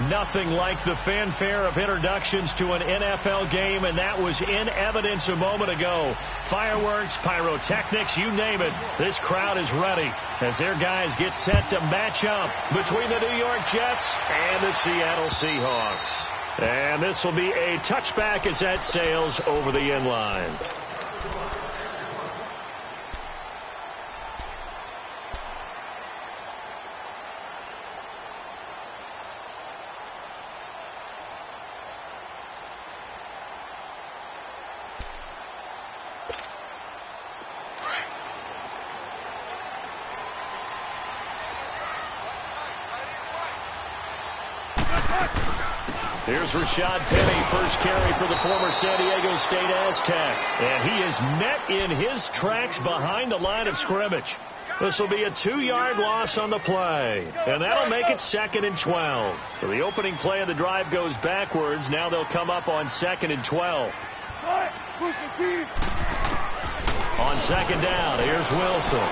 Nothing like the fanfare of introductions to an NFL game, and that was in evidence a moment ago. Fireworks, pyrotechnics, you name it. This crowd is ready as their guys get set to match up between the New York Jets and the Seattle Seahawks. And this will be a touchback as that sails over the end line. Here's Rashad Penny, first carry for the former San Diego State Aztec. And he is met in his tracks behind the line of scrimmage. This will be a 2-yard loss on the play. And that'll make it 2nd and 12. So the opening play of the drive goes backwards. Now they'll come up on 2nd and 12. On 2nd down, here's Wilson.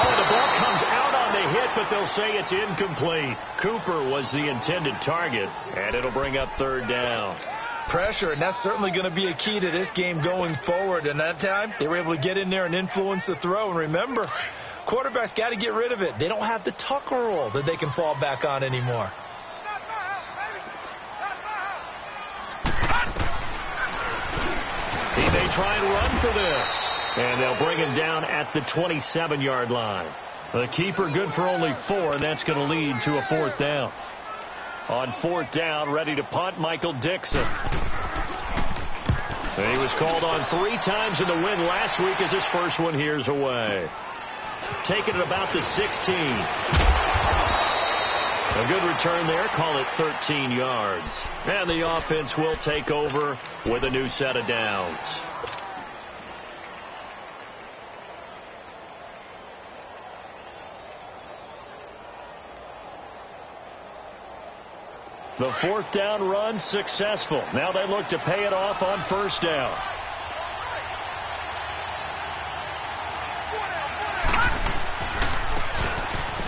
Oh, the ball comes out on the hit, but they'll say it's incomplete. Cooper was the intended target, and it'll bring up 3rd down. Pressure, and that's certainly going to be a key to this game going forward. And that time, they were able to get in there and influence the throw. And remember, quarterbacks got to get rid of it. They don't have the Tucker rule that they can fall back on anymore. He may try and run for this. And they'll bring him down at the 27-yard line. The keeper good for only 4, and that's going to lead to a 4th down. On 4th down, ready to punt, Michael Dixon. And he was called on 3 times in the win last week as his first one here's away. Taking it about the 16. A good return there, call it 13 yards. And the offense will take over with a new set of downs. The 4th down run successful. Now they look to pay it off on 1st down.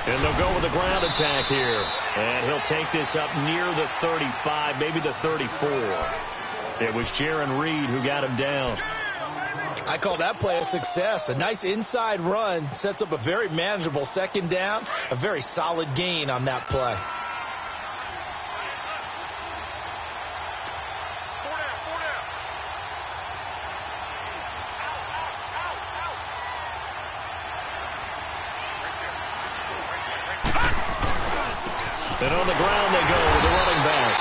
And they'll go with a ground attack here. And he'll take this up near the 35, maybe the 34. It was Jaron Reed who got him down. I call that play a success. A nice inside run sets up a very manageable 2nd down. A very solid gain on that play. And on the ground they go with the running back.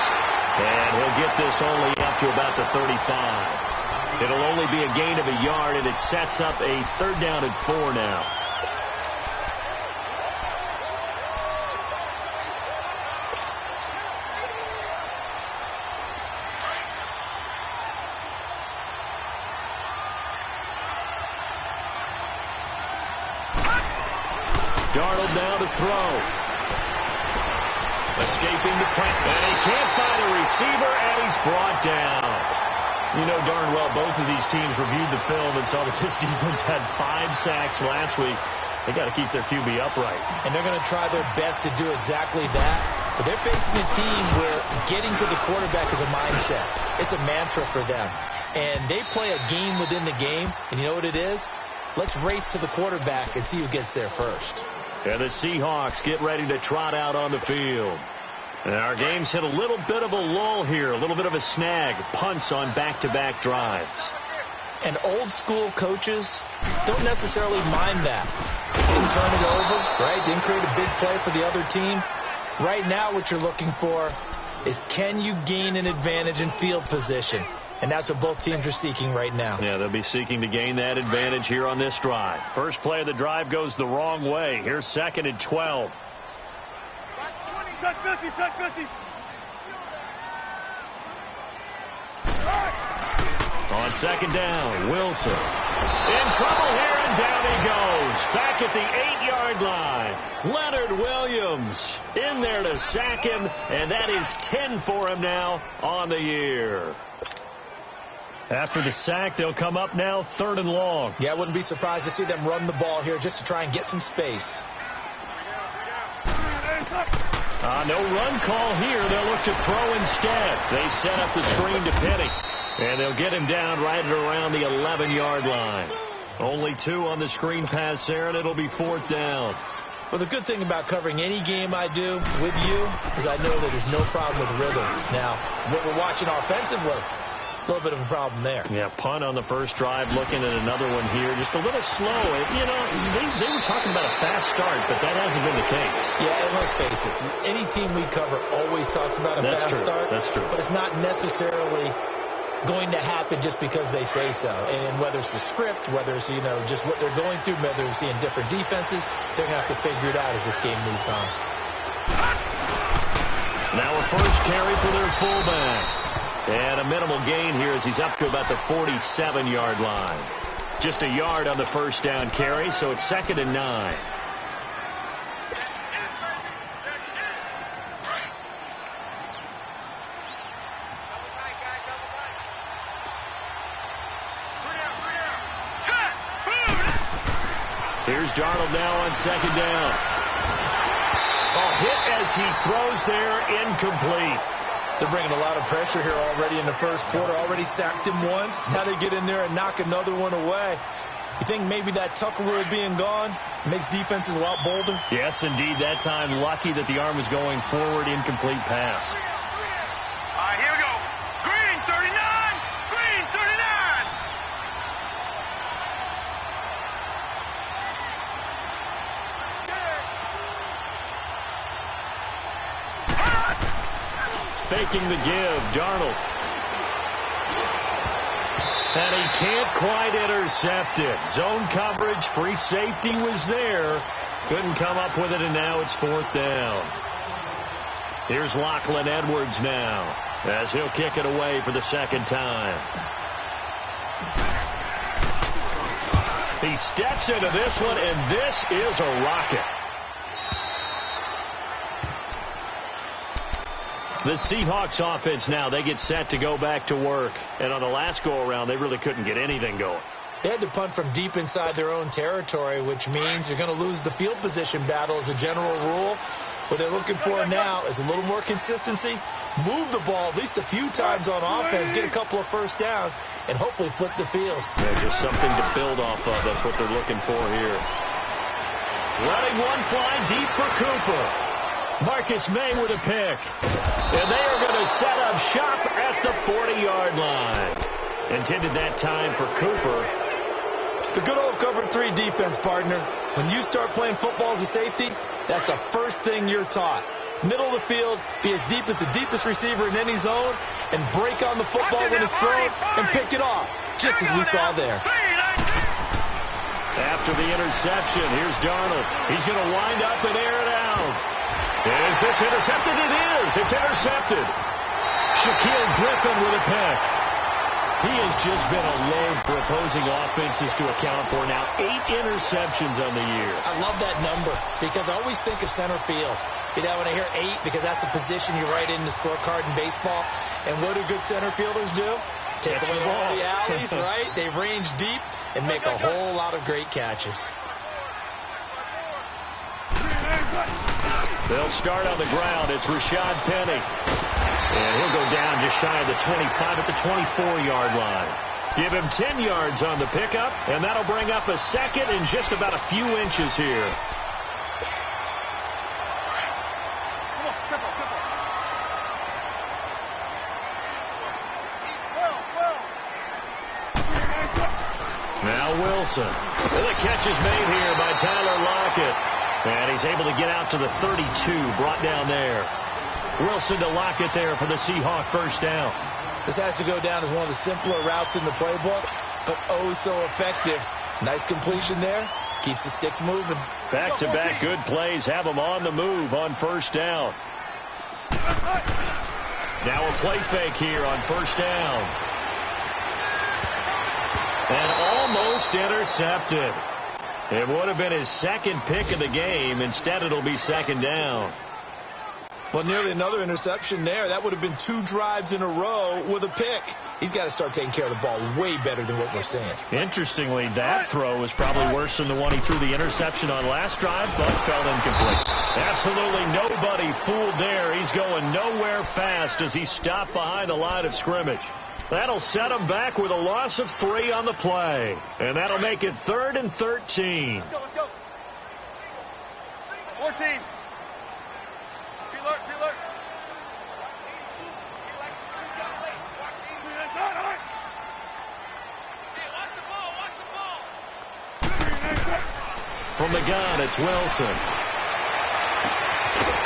And he'll get this only up to about the 35. It'll only be a gain of a yard, and it sets up a 3rd down and 4 now. Darnold now to throw. Escaping the pressure, and he can't find a receiver, and he's brought down. You know darn well both of these teams reviewed the film and saw that this defense had 5 sacks last week. They got to keep their QB upright. And they're going to try their best to do exactly that. But they're facing a team where getting to the quarterback is a mindset. It's a mantra for them. And they play a game within the game, and you know what it is? Let's race to the quarterback and see who gets there first. And the Seahawks get ready to trot out on the field. And our game's hit a little bit of a lull here, a little bit of a snag. Punts on back-to-back drives. And old-school coaches don't necessarily mind that. Didn't turn it over, right? Didn't create a big play for the other team. Right now what you're looking for is can you gain an advantage in field position? And that's what both teams are seeking right now. Yeah, they'll be seeking to gain that advantage here on this drive. First play of the drive goes the wrong way. Here's 2nd and 12. Check 50, check 50. On 2nd down, Wilson. In trouble here, and down he goes. Back at the 8-yard line. Leonard Williams in there to sack him, and that is 10 for him now on the year. After the sack, they'll come up now 3rd and long. Yeah, I wouldn't be surprised to see them run the ball here just to try and get some space. No run call here. They'll look to throw instead. They set up the screen to Penny. And they'll get him down right at around the 11-yard line. Only 2 on the screen pass there, and it'll be 4th down. Well, the good thing about covering any game I do with you is I know that there's no problem with rhythm. Now, what we're watching offensively, a little bit of a problem there. Yeah, punt on the first drive, looking at another one here. Just a little slow. You know, they were talking about a fast start, but that hasn't been the case. Yeah, and let's face it, any team we cover always talks about a fast start. That's true. But it's not necessarily going to happen just because they say so. And whether it's the script, whether it's, just what they're going through, whether it's seeing different defenses, they're going to have to figure it out as this game moves on. Now a first carry for their fullback. And a minimal gain here as he's up to about the 47-yard line. Just a yard on the first down carry, so it's 2nd and 9. Here's Darnold now on 2nd down. Hit as he throws there, incomplete. They're bringing a lot of pressure here already in the first quarter. Already sacked him once. Now they get in there and knock another one away. You think maybe that Tucker rule being gone makes defenses a lot bolder? Yes, indeed. That time, lucky that the arm was going forward, incomplete pass. All right, here we go. Green 39! Green 39! Faking the give, Darnold. And he can't quite intercept it. Zone coverage, free safety was there. Couldn't come up with it, and now it's 4th down. Here's Lachlan Edwards now, as he'll kick it away for the 2nd time. He steps into this one, and this is a rocket. The Seahawks offense now, they get set to go back to work. And on the last go-around, they really couldn't get anything going. They had to punt from deep inside their own territory, which means you're going to lose the field position battle as a general rule. What they're looking for now is a little more consistency. Move the ball at least a few times on offense, get a couple of first downs, and hopefully flip the field. Yeah, just something to build off of. That's what they're looking for here. Letting one fly deep for Cooper. Marcus May with a pick. And they are going to set up shop at the 40-yard line. Intended that time for Cooper. The good old cover 3 defense, partner. When you start playing football as a safety, that's the first thing you're taught. Middle of the field, be as deep as the deepest receiver in any zone, and break on the football when it's thrown and pick it off, just as we saw there. After the interception, here's Darnold. He's going to wind up and air it out. Is this intercepted? It is. It's intercepted. Shaquille Griffin with a pick. He has just been a load for opposing offenses to account for. Now 8 interceptions on the year. I love that number because I always think of center field. When I hear 8, because that's a position you write in the scorecard in baseball. And what do good center fielders do? Take away all the alleys, right? They range deep and make a whole lot of great catches. They'll start on the ground. It's Rashad Penny. And he'll go down just shy of the 25 at the 24-yard line. Give him 10 yards on the pickup, and that'll bring up a 2nd and just about a few inches here. Now Wilson. And the catch is made here by Tyler Lockett. And he's able to get out to the 32, brought down there. Wilson to Lockett there for the Seahawk first down. This has to go down as one of the simpler routes in the playbook, but oh so effective. Nice completion there. Keeps the sticks moving. Back-to-back good plays have them on the move on first down. Now a play fake here on first down. And almost intercepted. It would have been his 2nd pick of the game. Instead, it'll be 2nd down. Well, nearly another interception there. That would have been 2 drives in a row with a pick. He's got to start taking care of the ball way better than what we're seeing. Interestingly, that throw was probably worse than the one he threw the interception on last drive, but fell incomplete. Absolutely nobody fooled there. He's going nowhere fast as he stopped behind the line of scrimmage. That'll set him back with a loss of 3 on the play. And that'll make it 3rd and 13. Let's go. 14. Be alert. From the gun, it's Wilson.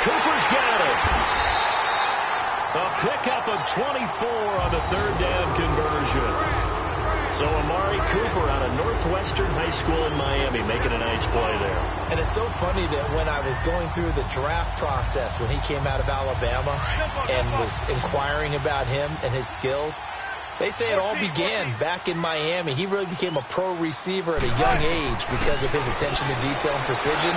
Cooper's got it. A pickup of 24 on the 3rd down conversion. So Amari Cooper out of Northwestern High School in Miami making a nice play there. And it's so funny that when I was going through the draft process when he came out of Alabama and was inquiring about him and his skills, they say it all began back in Miami. He really became a pro receiver at a young age because of his attention to detail and precision.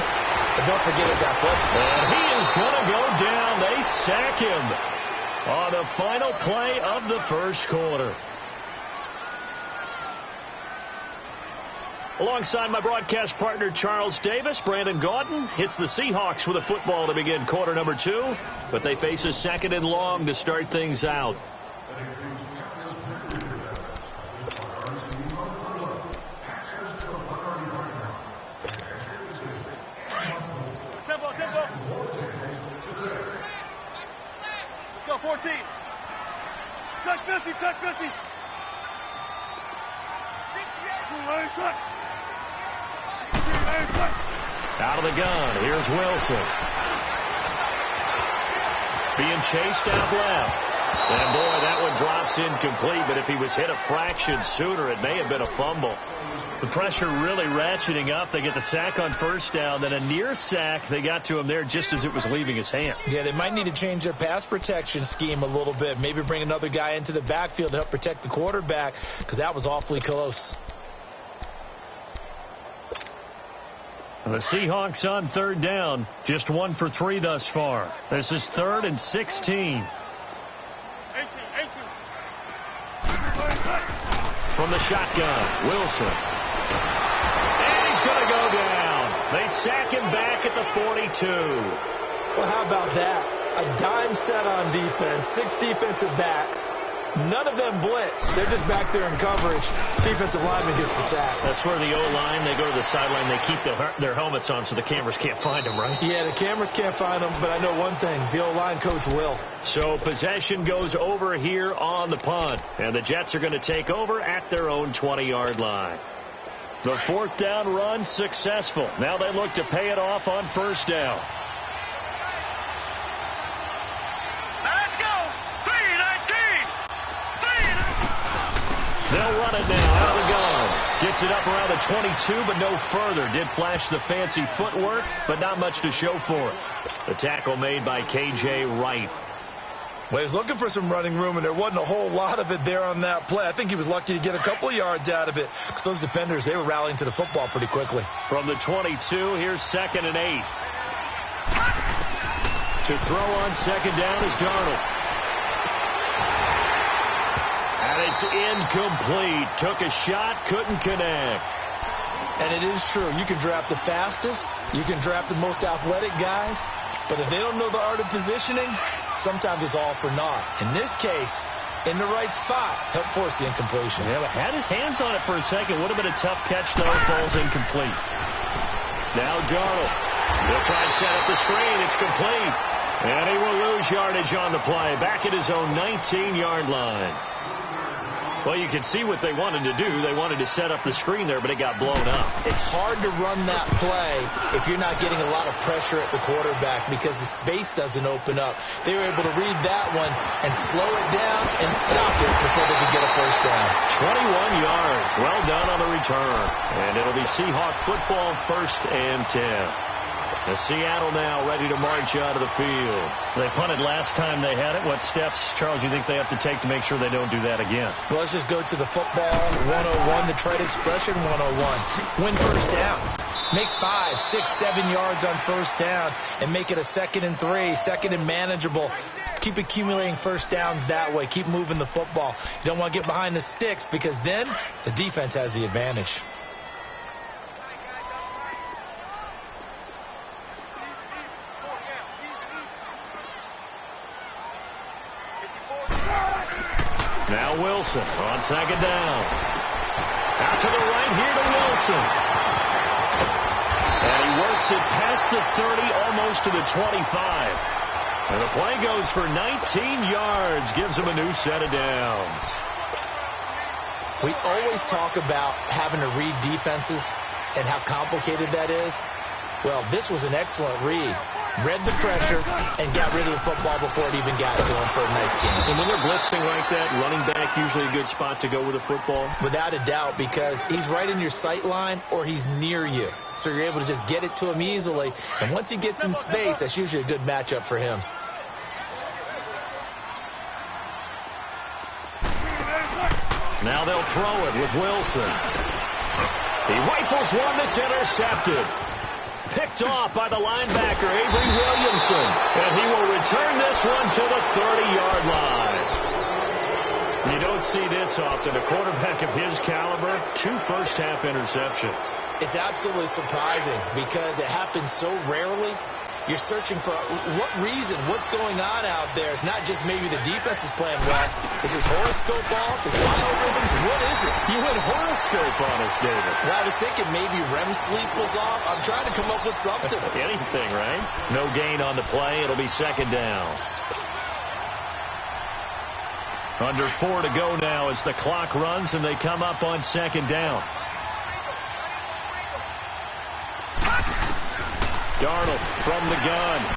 But don't forget his athletic. And he is going to go down. They sack him on the final play of the first quarter. Alongside my broadcast partner, Charles Davis, Brandon Gaudin hits the Seahawks with a football to begin quarter number 2, but they face a 2nd and long to start things out. Tempo. Let's go, 14. Check 50. Out of the gun, here's Wilson. Being chased out left. And boy, that one drops incomplete, but if he was hit a fraction sooner, it may have been a fumble. The pressure really ratcheting up. They get the sack on 1st down, then a near sack. They got to him there just as it was leaving his hand. Yeah, they might need to change their pass protection scheme a little bit. Maybe bring another guy into the backfield to help protect the quarterback, because that was awfully close. The Seahawks on 3rd down, just 1 for 3 thus far. This is 3rd and 16. From the shotgun, Wilson. And he's going to go down. They sack him back at the 42. Well, how about that? A dime set on defense, 6 defensive backs. None of them blitz. They're just back there in coverage. Defensive lineman gets the sack. That's where the O-line, they go to the sideline, they keep their helmets on so the cameras can't find them, right? Yeah, the cameras can't find them, but I know one thing. The O-line coach will. So possession goes over here on the punt, and the Jets are going to take over at their own 20-yard line. The 4th down run successful. Now they look to pay it off on 1st down. They'll run it now out of the gun. Gets it up around the 22, but no further. Did flash the fancy footwork, but not much to show for it. The tackle made by K.J. Wright. Well, he was looking for some running room, and there wasn't a whole lot of it there on that play. I think he was lucky to get a couple of yards out of it, because those defenders, they were rallying to the football pretty quickly. From the 22, here's 2nd and 8. To throw on 2nd down is Darnold. And it's incomplete. Took a shot, couldn't connect. And it is true. You can draft the fastest. You can draft the most athletic guys. But if they don't know the art of positioning, sometimes it's all for naught. In this case, in the right spot, helped force the incompletion. Yeah, but had his hands on it for a second. Would have been a tough catch, though. Falls incomplete. Now Darnold. He'll try and set up the screen. It's complete. And he will lose yardage on the play. Back at his own 19-yard line. Well, you can see what they wanted to do. They wanted to set up the screen there, but it got blown up. It's hard to run that play if you're not getting a lot of pressure at the quarterback because the space doesn't open up. They were able to read that one and slow it down and stop it before they could get a 1st down. 21 yards. Well done on the return. And it'll be Seahawk football 1st and 10. The Seattle now ready to march out of the field. They punted last time they had it. What steps, Charles, you think they have to take to make sure they don't do that again? Well, let's just go to the football 101, the trade expression 101. Win 1st down. Make 5, 6, 7 yards on first down and make it a 2nd and 3, 2nd and manageable. Keep accumulating first downs that way. Keep moving the football. You don't want to get behind the sticks because then the defense has the advantage. Now Wilson on 2nd down. Out to the right here to Wilson. And he works it past the 30, almost to the 25. And the play goes for 19 yards, gives him a new set of downs. We always talk about having to read defenses and how complicated that is. Well, this was an excellent read. Read the pressure and got rid of the football before it even got to him for a nice game. And when they're blitzing like that, running back usually a good spot to go with the football? Without a doubt, because he's right in your sight line or he's near you. So you're able to just get it to him easily. And once he gets in space, that's usually a good matchup for him. Now they'll throw it with Wilson. He rifles one that's intercepted. Picked off by the linebacker, Avery Williamson. And he will return this one to the 30-yard line. You don't see this often. A quarterback of his caliber, 2 first-half interceptions. It's absolutely surprising because it happens so rarely. You're searching for what reason, what's going on out there. It's not just maybe the defense is playing well. Is his horoscope off? His biorhythms? What is it? You went horoscope on us, David. Well, I was thinking maybe REM sleep was off. I'm trying to come up with something. Anything, right? No gain on the play. It'll be 2nd down. Under 4 to go now as the clock runs and they come up on 2nd down. Darnold from the gun.